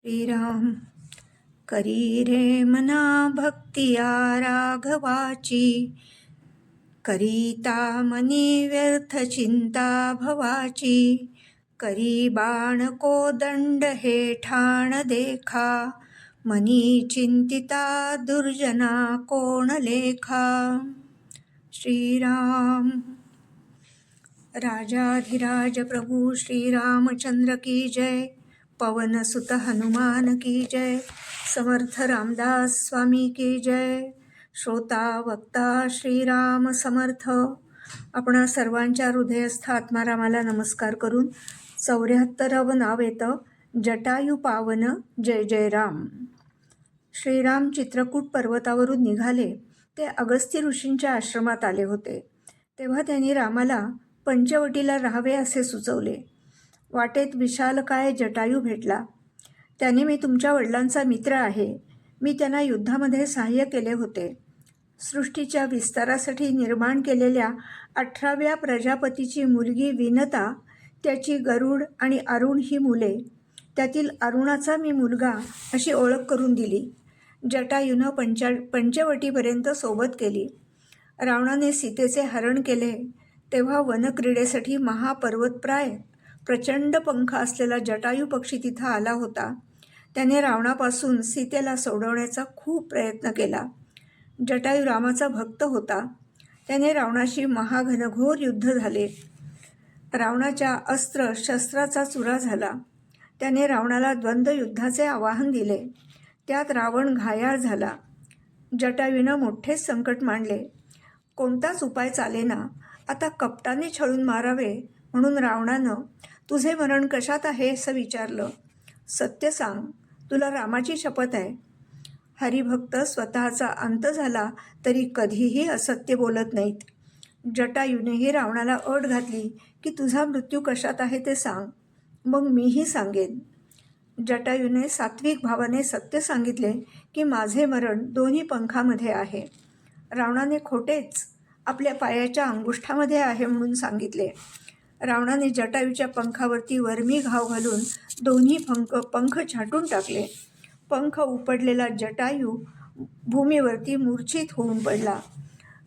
श्रीराम करी रे मना भक्तिया राघवाची, करीता मनी व्यर्थ चिंता भवाची, करी बाण कोदंड हे ठाण देखा, मनी चिंतिता दुर्जना कोण लेखा. श्रीराम. राजाधिराज प्रभु श्रीरामचंद्र की जय. पवन सुत हनुमान की जय. समर्थ रामदास स्वामी की जय. श्रोता वक्ता श्रीराम समर्थ. आपण सर्वांच्या हृदयस्थ आत्मारामाला नमस्कार करून 74वं नाव येतं जटायू पावन जय जय राम. श्रीराम चित्रकूट पर्वतावरून निघाले ते अगस्त्य ऋषींच्या आश्रमात आले होते. तेव्हा त्यांनी रामाला पंचवटीला राहावे असे सुचवले. वाटेत विशालकाय जटायू भेटला. त्याने मी तुमच्या वडिलांचा मित्र आहे, मी त्यांना युद्धामध्ये सहाय्य केले होते. सृष्टीच्या विस्तारासाठी निर्माण केलेल्या 18व्या प्रजापतीची मुलगी विनता, त्याची गरुड आणि अरुण ही मुले, त्यातील अरुणाचा मी मुलगा अशी ओळख करून दिली. जटायूनं पंचवटीपर्यंत सोबत केली. रावणाने सीतेचे हरण केले तेव्हा वनक्रीडेसाठी महापर्वतप्राय प्रचंड पंख असलेला जटायू पक्षी तिथं आला होता. त्याने रावणापासून सीतेला सोडवण्याचा खूप प्रयत्न केला. जटायू रामाचा भक्त होता. त्याने रावणाशी महाघनघोर युद्ध झाले. रावणाच्या अस्त्र शस्त्राचा चुरा झाला. त्याने रावणाला द्वंद्वयुद्धाचे आवाहन दिले. त्यात रावण घायाळ झाला. जटायूनं मोठेच संकट मांडले. कोणताच उपाय चालेना. आता कपटाने छळून मारावे म्हणून रावणानं तुझे मरण कशात आहे असं विचारलं. सत्य सांग, तुला रामाची शपथ आहे. हरिभक्त स्वतःचा अंत झाला तरी कधीही असत्य बोलत नाहीत. जटायूनेही रावणाला अट घातली की तुझा मृत्यू कशात आहे ते सांग, मग मीही सांगेन. जटायूने सात्विक भावाने सत्य सांगितले की माझे मरण दोन्ही पंखामध्ये आहे. रावणाने खोटेच आपल्या पायाच्या अंगुष्ठामध्ये आहे म्हणून सांगितले. रावणाने जटायूच्या पंखावरती वर्मी घाव घालून दोन्ही पंख छाटून टाकले. पंख उपडलेला जटायू भूमीवरती मूर्छित होऊन पडला.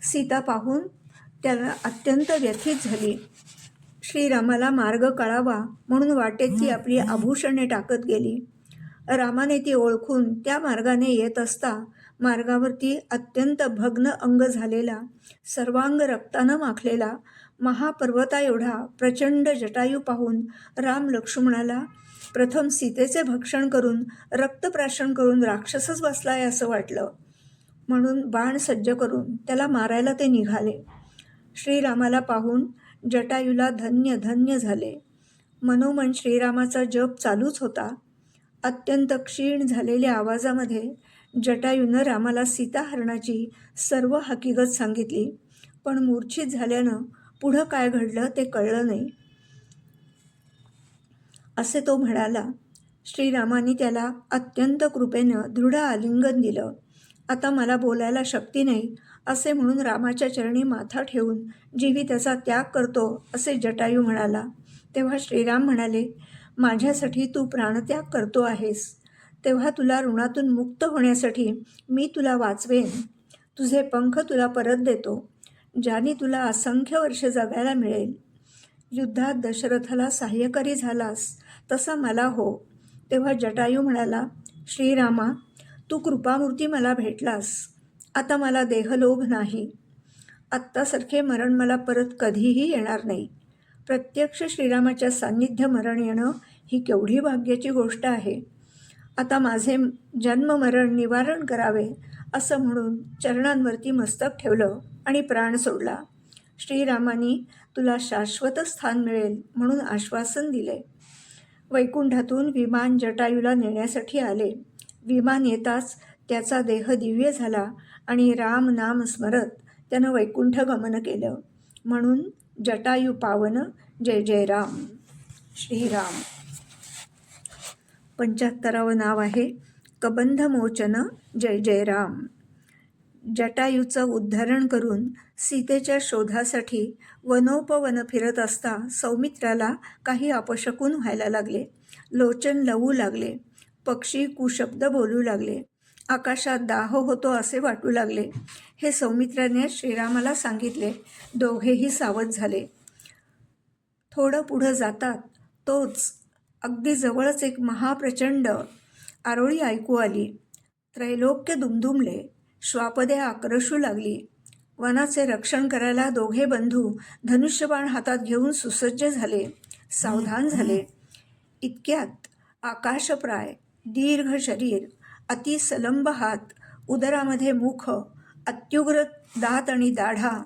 सीता पाहून त्याला अत्यंत व्यथित झाली. श्रीरामाला मार्ग कळावा म्हणून वाटेत ती आपली आभूषणे टाकत गेली. रामाने ती ओळखून त्या मार्गाने येत असता मार्गावरती अत्यंत भग्न अंग झालेला, सर्वांग रक्तानं माखलेला महापर्वता एवढा प्रचंड जटायू पाहून राम लक्ष्मणाला प्रथम सीतेचे भक्षण करून रक्तप्राशन करून राक्षसच बसलाय असं वाटलं. म्हणून बाण सज्ज करून त्याला मारायला ते निघाले. श्रीरामाला पाहून जटायूला धन्य धन्य झाले. मनोमन श्रीरामाचा जप चालूच होता. अत्यंत क्षीण झालेल्या आवाजामध्ये जटायूनं रामाला सीताहरणाची सर्व हकीकत सांगितली. पण मूर्छित झाल्यानं पुढं काय घडलं ते कळलं नाही असे तो म्हणाला. श्रीरामाने त्याला अत्यंत कृपेनं दृढ आलिंगन दिलं. आता मला बोलायला शक्ती नाही असे म्हणून रामाच्या चरणी माथा ठेवून जीविताचा त्याग करतो असे जटायू म्हणाला. तेव्हा श्रीराम म्हणाले, माझ्यासाठी तू प्राणत्याग करतो आहेस, तेव्हा तुला ऋणातून मुक्त होण्यासाठी मी तुला वाचवेन. तुझे पंख तुला परत देतो, ज्याने तुला असंख्य वर्ष जगायला मिळेल. युद्धात दशरथाला सहाय्यकारी झालास तसा मला हो. तेव्हा जटायू म्हणाला, श्रीरामा, तू कृपामूर्ती मला भेटलास. आता मला देहलोभ नाही. आत्तासारखे मरण मला परत कधीही येणार नाही. प्रत्यक्ष श्रीरामाच्या सान्निध्य मरण येणं ही केवढी भाग्याची गोष्ट आहे. आता माझे जन्ममरण निवारण करावे असं म्हणून चरणांवरती मस्तक ठेवलं आणि प्राण सोडला. श्रीरामांनी तुला शाश्वत स्थान मिळेल म्हणून आश्वासन दिले. वैकुंठातून विमान जटायूला नेण्यासाठी आले. विमान येताच त्याचा देह दिव्य झाला आणि राम नाम स्मरत त्यानं वैकुंठ गमन केलं. म्हणून जटायू पावन जय जय राम. श्रीराम. 75वं नाव आहे कबंधमोचन जय जय राम. जटायूचं उद्धारण करून सीतेच्या शोधासाठी वनोपवन फिरत असता सौमित्राला काही अपशकून व्हायला लागले. लोचन लवू लागले. पक्षी कुशब्द बोलू लागले. आकाशात दाह होतो असे वाटू लागले. हे सौमित्राने श्रीरामाला सांगितले. दोघेही सावध झाले. थोडं पुढं जातात तोच अगदी जवळच एक महाप्रचंड आरोळी ऐकू आली. त्रैलोक्य दुमदुमले. श्वापदे आक्रशू लागली. वनाचे रक्षण करायला दोघे बंधू धनुष्यबाण हातात घेऊन सुसज्ज झाले, सावधान झाले. इतक्यात आकाशप्राय दीर्घ शरीर, अतिसलंब हात, उदरामध्ये मुख, अत्युग्र दात आणि दाढा,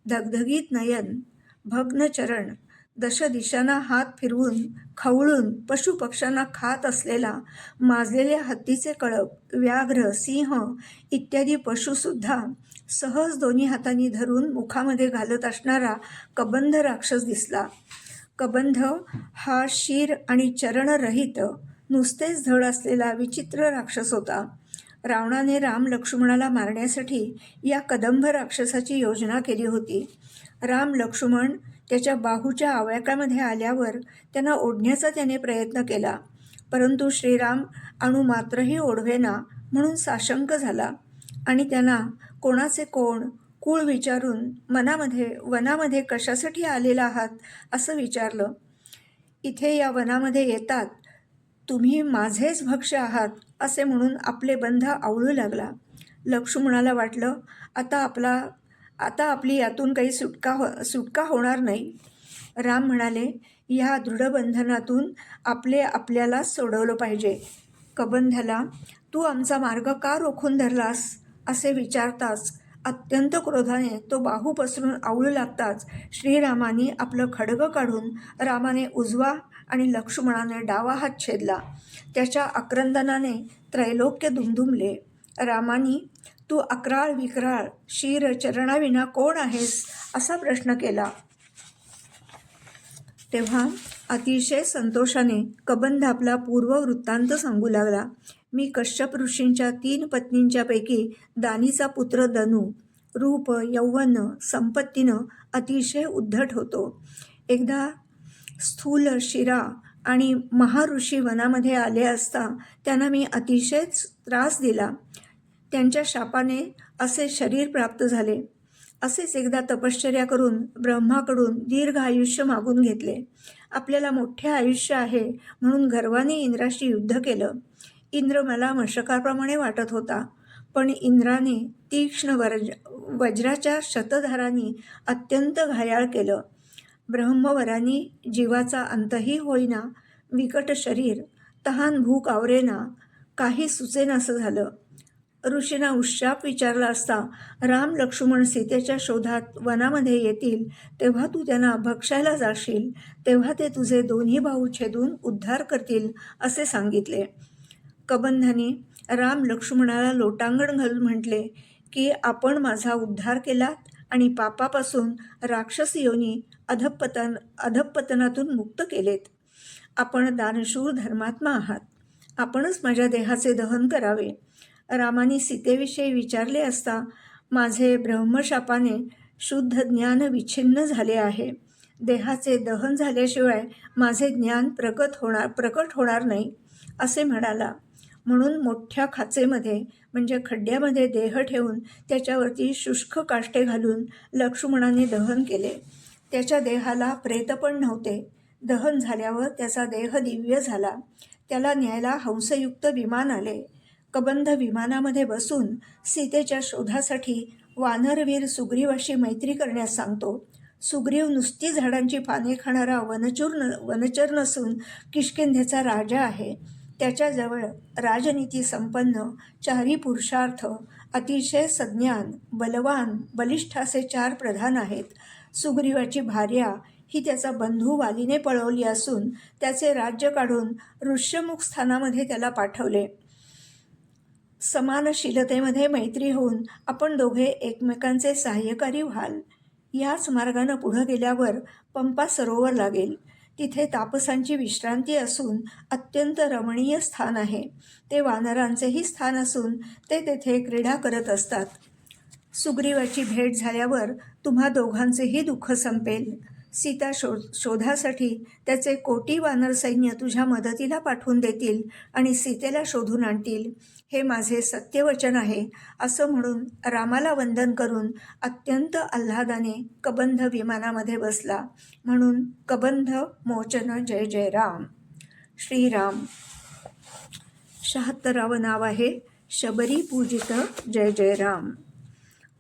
धगधगीत नयन, भग्न चरण, दश दिशांना हात फिरवून खवळून पशुपक्ष्यांना खात असलेला माजलेल्या हत्तीचे कळप, व्याघ्र, सिंह इत्यादी पशुसुद्धा सहज दोन्ही हातांनी धरून मुखामध्ये घालत असणारा कबंध राक्षस दिसला. कबंध हा शीर आणि चरणरहित नुसतेच धड असलेला विचित्र राक्षस होता. रावणाने राम लक्ष्मणाला मारण्यासाठी या कदंभ राक्षसाची योजना केली होती. राम लक्ष्मण त्याच्या बाहूच्या आवाक्यामध्ये आल्यावर त्यांना ओढण्याचा त्याने प्रयत्न केला, परंतु श्रीराम अणुमात्रही ओढवेना म्हणून साशंक झाला आणि त्यांना कोणाचे कोण, कुळ विचारून वनामध्ये कशासाठी आलेला आहात असं विचारलं. इथे या वनामध्ये येतात तुम्ही माझेच भक्ष्य आहात असे म्हणून आपले बंध आवळू लागला. लक्ष्मणाला वाटलं आता आपली यातून काही सुटका होणार नाही. राम म्हणाले, ह्या दृढबंधनातून आपल्यालाच सोडवलं पाहिजे. कबंधाला तू आमचा मार्ग का रोखून धरलास असे विचारताच अत्यंत क्रोधाने तो बाहू पसरून आवळू लागताच श्रीरामाने आपलं खड्ग काढून रामाने उजवा आणि लक्ष्मणाने डावा हात छेदला. त्याच्या आक्रंदनाने त्रैलोक्य दुमदुमले. रामानी तू अक्राळ विक्राळ शीर चरणाविना कोण आहेस असा प्रश्न केला. तेव्हा अतिशय संतोषाने कबंध आपला पूर्ववृत्तांत सांगू लागला. मी कश्यप ऋषींच्या 3 पत्नींच्यापैकी दानीचा पुत्र दनू. रूप, यौवन, संपत्तीनं अतिशय उद्धट होतो. एकदा स्थूल शिरा आणि महाऋषी वनामध्ये आले असता त्यांना मी अतिशयच त्रास दिला. त्यांच्या शापाने असे शरीर प्राप्त झाले. असेच एकदा तपश्चर्या करून ब्रह्माकडून दीर्घ आयुष्य मागून घेतले. आपल्याला मोठे आयुष्य आहे म्हणून गर्वाने इंद्राशी युद्ध केलं. इंद्र मला मशकाप्रमाणे वाटत होता, पण इंद्राने तीक्ष्ण वज्राच्या शतधारांनी अत्यंत घायाळ केलं. ब्रह्मवरांनी जीवाचा अंतही होईना, विकट शरीर, तहान भूक आवरेना, काही सुचेनासं झालं. ऋषींना उश्चाप विचारला असता राम लक्ष्मण सीतेच्या शोधात वनामध्ये येतील तेव्हा तू त्यांना भक्षायला जाशील, तेव्हा ते तुझे दोन्ही बाहू छेदून उद्धार करतील असे सांगितले. कबंधाने राम लक्ष्मणाला लोटांगण घालून म्हटले की आपण माझा उद्धार केलात आणि पापापासून राक्षस योनी अधःपतनातून मुक्त केलेत. आपण दानशूर धर्मात्मा आहात. आपणच माझ्या देहाचे दहन करावे. रामाने सीतेविषयी विचारले असता माझे ब्रह्मशापाने शुद्ध ज्ञान विच्छिन्न झाले आहे. देहाचे दहन झाल्याशिवाय माझे ज्ञान प्रकट होणार नाही असे म्हणाला. म्हणून मोठ्या खाचेमध्ये म्हणजे खड्ड्यामध्ये देह ठेवून त्याच्यावरती शुष्क काष्टे घालून लक्ष्मणाने दहन केले. त्याच्या देहाला प्रेतपण नव्हते. दहन झाल्यावर त्याचा देह दिव्य झाला. त्याला न्यायला हंसयुक्त विमान आले. कबंध विमानामध्ये बसून सीतेच्या शोधासाठी वानरवीर सुग्रीवाशी मैत्री करण्यास सांगतो. सुग्रीव नुसती झाडांची पाने खाणारा वनचर नसून किष्किंधेचा राजा आहे. त्याच्याजवळ राजनीती संपन्न, चारी पुरुषार्थ, अतिशय सज्ञान, बलवान, बलिष्ठ असे 4 प्रधान आहेत. सुग्रीवाची भार्या ही त्याचा बंधू वालीने पळवली असून त्याचे राज्य काढून ऋष्यमुख स्थानामध्ये त्याला पाठवले. समानशीलतेमध्ये मैत्री होऊन आपण दोघे एकमेकांचे सहाय्यकारी व्हाल. याच मार्गानं पुढं गेल्यावर पंपा सरोवर लागेल. तिथे तापसांची विश्रांती असून अत्यंत रमणीय स्थान आहे. ते वानरांचेही स्थान असून ते तेथे क्रीडा करत असतात. सुग्रीवाची भेट झाल्यावर तुम्हा दोघांचेही दुःख संपेल. सीता शोधासाठी त्याचे कोटी वानर सैन्य तुझ्या मदतीला पाठवून देतील आणि सीतेला शोधून आणतील, हे माझे सत्यवचन आहे, असं म्हणून रामाला वंदन करून अत्यंत आल्हादाने कबंध विमानामध्ये बसला. म्हणून कबंध मोचन जय जय राम. श्रीराम. 76वं नाव आहे शबरी पूजित जय जय राम.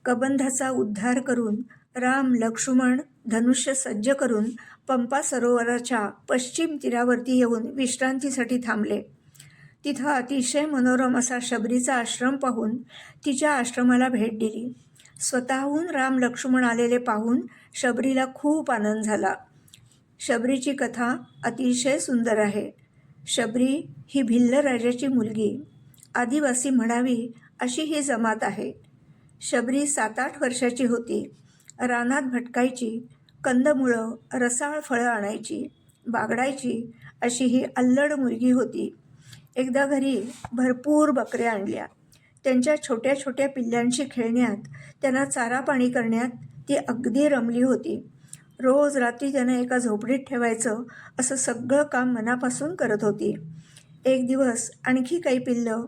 कबंधाचा उद्धार करून राम लक्ष्मण धनुष्य सज्ज करून पंपा सरोवराच्या पश्चिम तीरावरती येऊन विश्रांतीसाठी थांबले. तिथं अतिशय मनोरम असा शबरीचा आश्रम पाहून तिच्या आश्रमाला भेट दिली. स्वतःहून राम लक्ष्मण आलेले पाहून शबरीला खूप आनंद झाला. शबरीची कथा अतिशय सुंदर आहे. शबरी ही भिल्ल राजाची मुलगी, आदिवासी म्हणावी अशी ही जमात आहे. शबरी 7-8 वर्षाची होती. रानात भटकायची, कंदमुळं रसाळ फळं आणायची, बागडायची अशी ही अल्लड मुलगी होती. एकदा घरी भरपूर बकऱ्या आणल्या. त्यांच्या छोट्या छोट्या पिल्लांशी खेळण्यात, त्यांना चारा पाणी करण्यात ती अगदी रमली होती. रोज रात्री त्यानं एका झोपडीत ठेवायचं असं सगळं काम मनापासून करत होती. एक दिवस आणखी काही पिल्लं,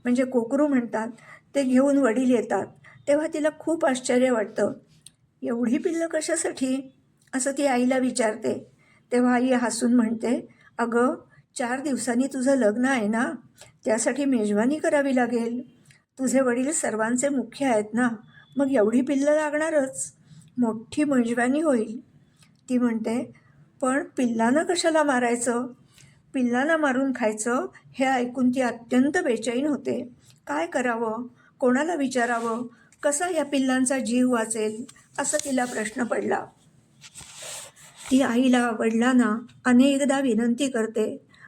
म्हणजे कोकरू म्हणतात, ते घेऊन वडील येतात. तेव्हा तिला खूप आश्चर्य वाटतं. एवढी पिल्लं कशासाठी, असं ती आईला विचारते. तेव्हा आई हसून म्हणते, अगं 4 दिवसांनी तुझं लग्न आहे ना, त्यासाठी मेजवानी करावी लागेल. तुझे वडील सर्वांचे मुख्य आहेत ना, मग एवढी पिल्लं लागणारच, मोठी मेजवानी होईल. ती म्हणते, पण पिल्लांना कशाला मारायचं, पिल्लांना मारून खायचं हे ऐकून ती अत्यंत बेचैन होते. काय करावं, कोणाला विचारावं, कसा या पिल्लांचा जीव वाचेल, असं तिला प्रश्न पडला. ती आईला वडिलांना अनेकदा विनंती करते,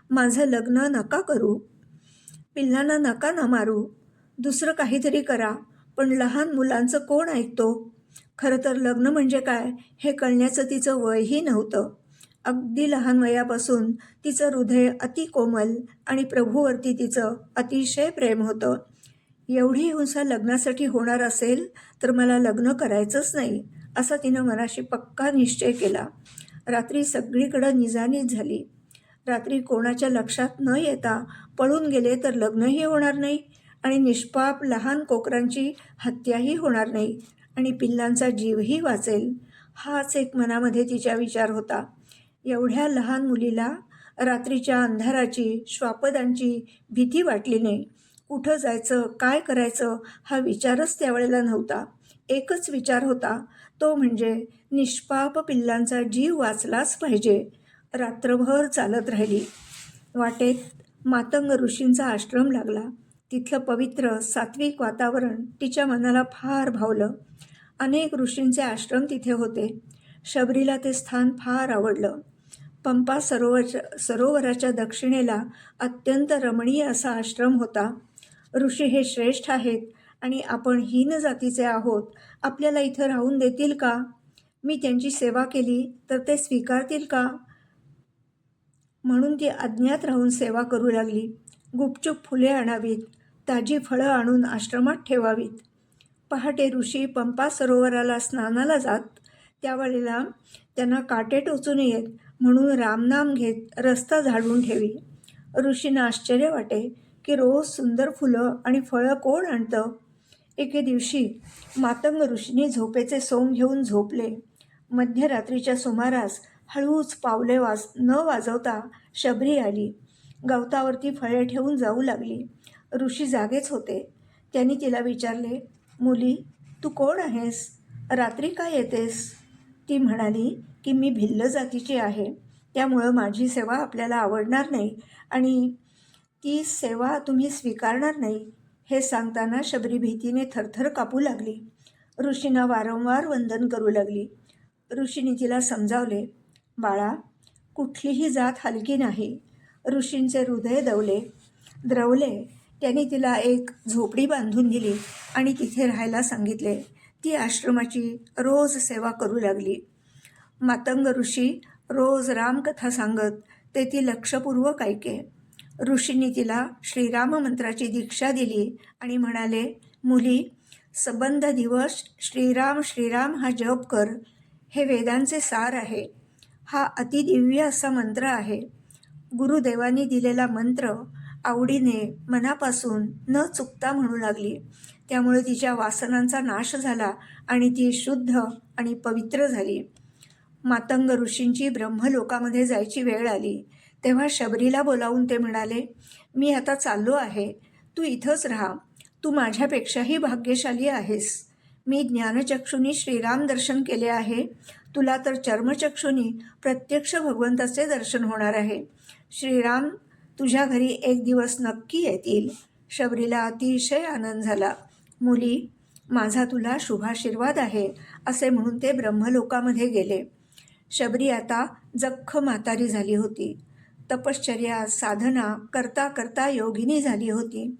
माझं लग्न नका करू, पिल्लांना नका न मारू, दुसरं काहीतरी करा, पण लहान मुलांचं कोण ऐकतो. खरं तर लग्न म्हणजे काय हे कळण्याचं तिचं वयही नव्हतं. अगदी लहान वयापासून तिचं हृदय अति कोमल आणि प्रभूवरती तिचं अतिशय प्रेम होतं. एवढी हिंसा लग्नासाठी होणार असेल तर मला लग्न करायचंच नाही, असा तिनं मनाशी पक्का निश्चय केला. रात्री सगळीकडं निजानीज झाली. रात्री कोणाच्या लक्षात न येता पळून गेले तर लग्नही होणार नाही आणि निष्पाप लहान कोकरांची हत्याही होणार नाही आणि पिल्लांचा जीवही वाचेल, हाच एक मनामध्ये तिच्या विचार होता. एवढ्या लहान मुलीला रात्रीच्या अंधाराची, श्वापदांची भीती वाटली नाही. कुठं जायचं, काय करायचं हा विचारच त्यावेळेला नव्हता. एकच विचार होता, तो म्हणजे निष्पाप पिल्लांचा जीव वाचलाच पाहिजे. रात्रभर चालत राहिली. वाटेत मातंग ऋषींचा आश्रम लागला. तिथलं पवित्र सात्विक वातावरण तिच्या मनाला फार भावलं. अनेक ऋषींचे आश्रम तिथे होते. शबरीला ते स्थान फार आवडलं. पंपा सरोवराच्या दक्षिणेला अत्यंत रमणीय असा आश्रम होता. ऋषी हे श्रेष्ठ आहेत आणि आपण हीन जातीचे आहोत, आपल्याला इथं राहून देतील का, मी त्यांची सेवा केली तर ते स्वीकारतील का, म्हणून ती अज्ञात राहून सेवा करू लागली. गुपचूप फुले आणावीत, ताजी फळं आणून आश्रमात ठेवावीत. पहाटे ऋषी पंपा सरोवराला स्नानाला जात. त्यावेळेला त्यांना काटे टोचून येत, म्हणून रामनाम घेत रस्ता झाडून ठेवी. ऋषींना आश्चर्य वाटे की रोज सुंदर फुलं आणि फळं कोण आणतं. एके दिवशी मातंग ऋषींनी झोपेचे सोंग घेऊन झोपले. मध्यरात्रीच्या सुमारास हळूच पावले न वाजवता शबरी आली. गवतावरती फळे ठेवून जाऊ लागली. ऋषी जागेच होते. त्यांनी तिला विचारले, मुली, तू कोण आहेस, रात्री का येतेस. ती म्हणाली की मी भिल्ल जातीची आहे, त्यामुळं माझी सेवा आपल्याला आवडणार नाही आणि ती सेवा तुम्ही स्वीकारणार नाही. हे सांगताना शबरी भीतीने थरथर कापू लागली. ऋषींना वारंवार वंदन करू लागली. ऋषींनी तिला समजावले, बाळा, कुठलीही जात हलकी नाही. ऋषींचे हृदय द्रवले. त्यांनी तिला एक झोपडी बांधून दिली आणि तिथे राहायला सांगितले. ती आश्रमाची रोज सेवा करू लागली. मातंग ऋषी रोज रामकथा सांगत ते ती लक्षपूर्वक ऐके. ऋषींनी तिला श्रीराम मंत्राची दीक्षा दिली आणि म्हणाले, मुली, सबंध दिवस श्रीराम श्रीराम हा जप कर. हे वेदांचे सार आहे. हा अतिदिव्य असा मंत्र आहे. गुरुदेवांनी दिलेला मंत्र आवडीने मनापासून न चुकता म्हणू लागली. त्यामुळे तिच्या वासनांचा नाश झाला आणि ती शुद्ध आणि पवित्र झाली. मातंग ऋषींची ब्रह्मलोकामध्ये जायची वेळ आली तेव्हा शबरीला बोलावून ते म्हणाले, मी आता चाललो आहे. तू इथंच राहा. तू माझ्यापेक्षाही भाग्यशाली आहेस. मी ज्ञानचक्षुनी श्रीराम दर्शन केले आहे. तुला तर चर्मचक्षुनी प्रत्यक्ष भगवंताचे दर्शन होणार आहे. श्रीराम तुझ्या घरी एक दिवस नक्की येतील. शबरीला अतिशय आनंद झाला. मुली, माझा तुला शुभाशीर्वाद आहे असे म्हणून ते ब्रह्मलोकामध्ये गेले. शबरी आता जख्ख म्हातारी झाली होती. तपश्चर्या साधना करता करता योगिनी झाली होती.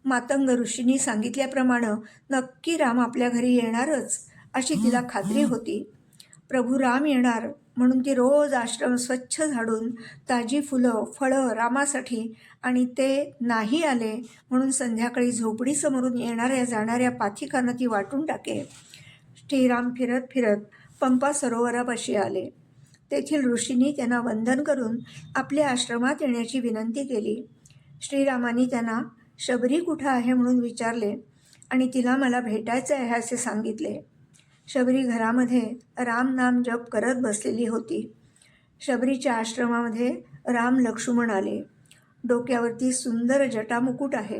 मातंग ऋषींनी सांगितल्याप्रमाणे नक्की राम आपल्या घरी येणारच अशी तिला खात्री होती. प्रभू राम येणार म्हणून ती रोज आश्रम स्वच्छ झाडून ताजी फुलं फळं रामासाठी आणि ते नाही आले म्हणून संध्याकाळी झोपडीसमोरून येणाऱ्या जाणाऱ्या पाथिकांना ती वाटून टाके. श्रीराम फिरत फिरत पंपा सरोवरापाशी आले. तेथील ऋषींनी त्यांना वंदन करून आपल्या आश्रमात येण्याची विनंती केली. श्रीरामांनी त्यांना शबरी कुठं आहे म्हणून विचारले आणि तिला मला भेटायचं आहे असे सांगितले. शबरी घरामध्ये राम नाम जप करत बसलेली होती. शबरीच्या आश्रमामध्ये राम लक्ष्मण आले. डोक्यावरती सुंदर जटामुकुट आहे.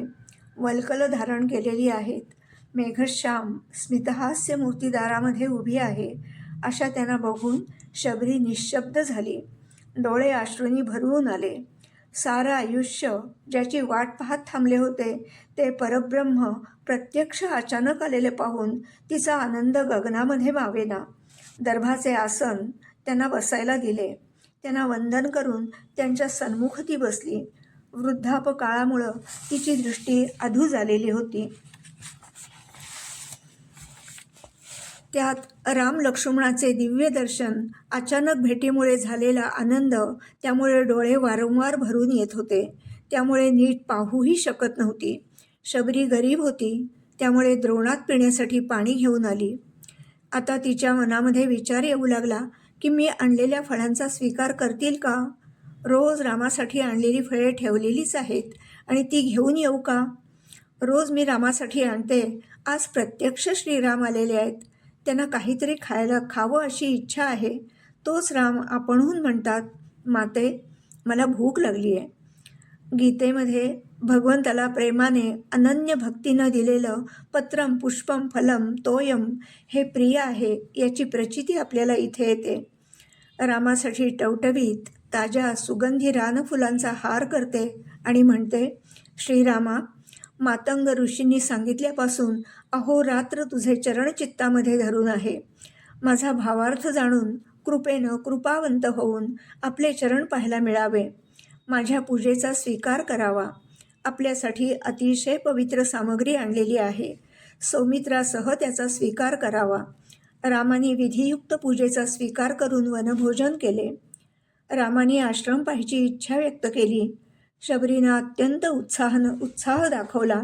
वल्कल धारण केलेली आहेत. मेघश्याम स्मितहास्य मूर्ती दारामध्ये उभी आहे. अशा त्यांना बघून शबरी निश्शब्द झाली. डोळे अश्रूंनी भरून आले. सारं आयुष्य ज्याची वाट पाहत थांबले होते ते परब्रह्म प्रत्यक्ष अचानक आलेले पाहून तिचा आनंद गगनामध्ये मावेना. दर्भाचे आसन त्यांना बसायला दिले. त्यांना वंदन करून त्यांच्या सन्मुख ती बसली. वृद्धापकाळामुळं तिची दृष्टी अधू झालेली होती. त्यात राम लक्ष्मणाचे दिव्य दर्शन, अचानक भेटीमुळे झालेला आनंद, त्यामुळे डोळे वारंवार भरून येत होते. त्यामुळे नीट पाहूही शकत नव्हती. शबरी गरीब होती, त्यामुळे द्रोणात पिण्यासाठी पाणी घेऊन आली. आता तिच्या मनामध्ये विचार येऊ लागला की मी आणलेल्या फळांचा स्वीकार करतील का? रोज रामासाठी आणलेली फळे ठेवलेलीच आहेत आणि ती घेऊन येऊ का? रोज मी रामासाठी आणते. आज प्रत्यक्ष श्रीराम आलेले आहेत. त्यांना काहीतरी खावं अशी इच्छा आहे. तोच राम आपणहून म्हणतात, माते मला भूक लागली आहे. गीतेमध्ये भगवंताला प्रेमाने अनन्य भक्तीनं दिलेलं पत्रम पुष्पम फलम तोयम हे प्रिय आहे याची प्रचिती आपल्याला इथे येते. रामासाठी टवटवीत ताज्या सुगंधी रानफुलांचा हार करते आणि म्हणते, श्रीरामा, मातंग ऋषींनी सांगितल्यापासून अहोरात्र तुझे चरण चित्तामध्ये धरून आहे. माझा भावार्थ जाणून कृपेनं कृपावंत होऊन आपले चरण पाहायला मिळावे. माझ्या पूजेचा स्वीकार करावा. आपल्यासाठी अतिशय पवित्र सामग्री आणलेली आहे. सौमित्रासह त्याचा स्वीकार करावा. रामाने विधियुक्त पूजेचा स्वीकार करून वनभोजन केले. रामाने आश्रम पाहायची इच्छा व्यक्त केली. शबरीनं अत्यंत उत्साह दाखवला.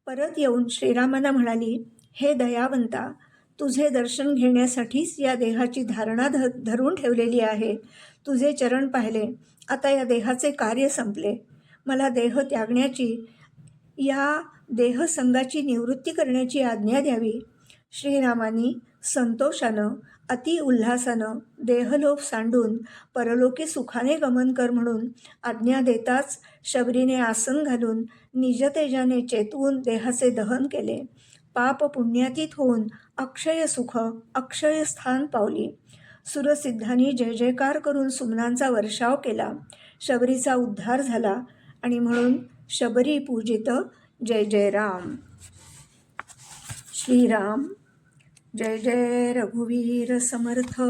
परत येऊन श्रीरामांना म्हणाली, हे दयावंता, तुझे दर्शन घेण्यासाठीच या देहाची धारणा धरून ठेवलेली आहे. तुझे चरण पाहिले. आता या देहाचे कार्य संपले. मला देह त्यागण्याची, या देहसंगाची निवृत्ती करण्याची आज्ञा द्यावी. श्रीरामांनी संतोषानं अति उल्हासानं देहलोभ सांडून परलोकी सुखाने गमन कर म्हणून आज्ञा देताच शबरीने आसन घालून निजतेजाने चेतवून देहाचे दहन केले. पाप पुण्यातीत होऊन अक्षय सुख, अक्षय स्थान पावली. सुरसिद्धांनी जय जयकार करून सुमनांचा वर्षाव केला. शबरीचा उद्धार झाला आणि म्हणून शबरी पूजित. जय जय राम. श्रीराम जय जय रघुवीर समर्थ.